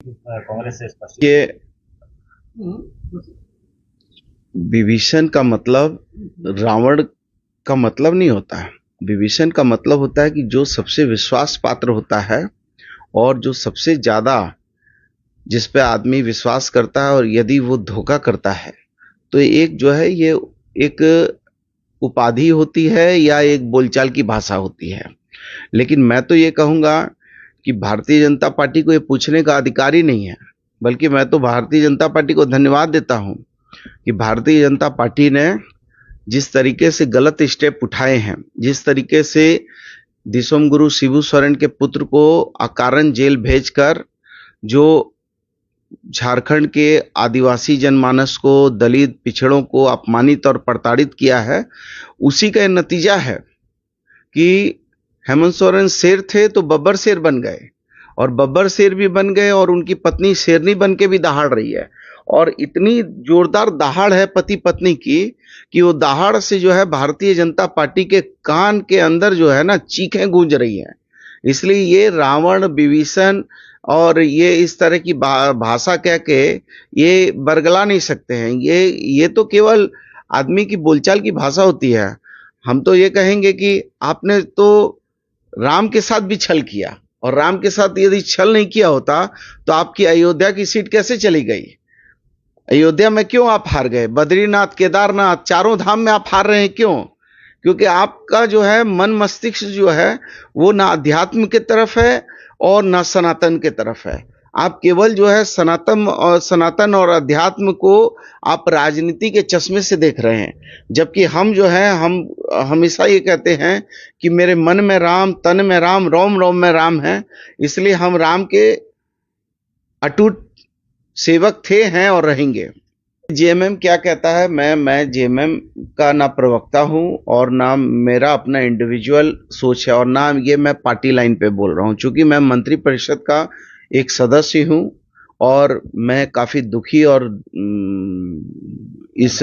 कांग्रेस से स्पष्ट ये विभीषण का मतलब रावण का मतलब नहीं होता है। विभीषण का मतलब होता है कि जो सबसे विश्वास पात्र होता है और जो सबसे ज्यादा जिस पे आदमी विश्वास करता है, और यदि वो धोखा करता है तो एक जो है ये एक उपाधि होती है या एक बोलचाल की भाषा होती है। लेकिन मैं तो ये कहूंगा कि भारतीय जनता पार्टी को ये पूछने का अधिकार ही नहीं है, बल्कि मैं तो भारतीय जनता पार्टी को धन्यवाद देता हूं कि भारतीय जनता पार्टी ने जिस तरीके से गलत स्टेप उठाए हैं, जिस तरीके से दिसोम गुरु शिबू सोरेन के पुत्र को अकारण जेल भेजकर जो झारखंड के आदिवासी जनमानस को, दलित पिछड़ों को अपमानित और प्रताड़ित किया है, उसी का नतीजा है कि हेमंत सोरेन शेर थे तो बब्बर शेर बन गए, और बब्बर शेर भी बन गए और उनकी पत्नी शेरनी बन के भी दहाड़ रही है। और इतनी जोरदार दहाड़ है पति पत्नी की कि वो दहाड़ से जो है भारतीय जनता पार्टी के कान के अंदर जो है ना चीखें गूंज रही हैं। इसलिए ये रावण, विभीषण और ये इस तरह की भाषा कह के ये बरगला नहीं सकते हैं। ये तो केवल आदमी की बोलचाल की भाषा होती है। हम तो ये कहेंगे कि आपने तो राम के साथ भी छल किया, और राम के साथ यदि छल नहीं किया होता तो आपकी अयोध्या की सीट कैसे चली गई? अयोध्या में क्यों आप हार गए? बद्रीनाथ, केदारनाथ, चारों धाम में आप हार रहे हैं, क्यों? क्योंकि आपका जो है मन मस्तिष्क जो है वो ना अध्यात्म की तरफ है और ना सनातन की तरफ है। आप केवल जो है सनातन और अध्यात्म को आप राजनीति के चश्मे से देख रहे हैं, जबकि हम जो है हम हमेशा ये कहते हैं कि मेरे मन में राम, तन में राम, रोम रोम में राम है। इसलिए हम राम के अटूट सेवक थे, हैं और रहेंगे। जेएमएम क्या कहता है, मैं जेएमएम का ना प्रवक्ता हूं और ना मेरा अपना इंडिविजुअल सोच है, और ना ये मैं पार्टी लाइन पे बोल रहा हूं। चूंकि मैं मंत्रिपरिषद का एक सदस्य हूं और मैं काफी दुखी और इस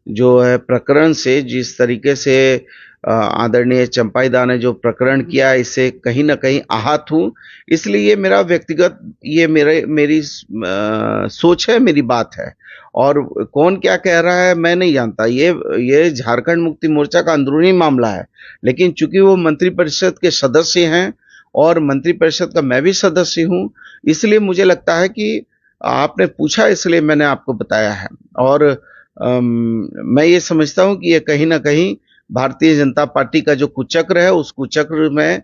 जो है प्रकरण से, जिस तरीके से आदरणीय चंपाईदा ने जो प्रकरण किया, इससे कहीं ना कहीं आहत हूं। इसलिए ये मेरा व्यक्तिगत, ये मेरी सोच है, मेरी बात है। और कौन क्या कह रहा है मैं नहीं जानता। ये झारखंड मुक्ति मोर्चा का अंदरूनी मामला है। लेकिन चूंकि वो मंत्रिपरिषद के सदस्य हैं और मंत्रिपरिषद का मैं भी सदस्य हूं, इसलिए मुझे लगता है कि आपने पूछा इसलिए मैंने आपको बताया है। और मैं ये समझता हूं कि ये कहीं ना कहीं भारतीय जनता पार्टी का जो कुचक्र है, उस कुचक्र में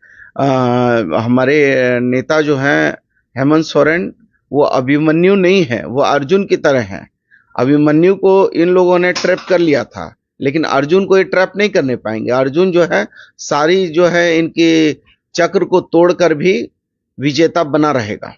हमारे नेता जो हैं हेमंत सोरेन, वो अभिमन्यु नहीं है, वो अर्जुन की तरह हैं। अभिमन्यु को इन लोगों ने ट्रैप कर लिया था, लेकिन अर्जुन को ये ट्रैप नहीं करने पाएंगे। अर्जुन जो है सारी जो है इनके चक्र को तोड़कर भी विजेता बना रहेगा।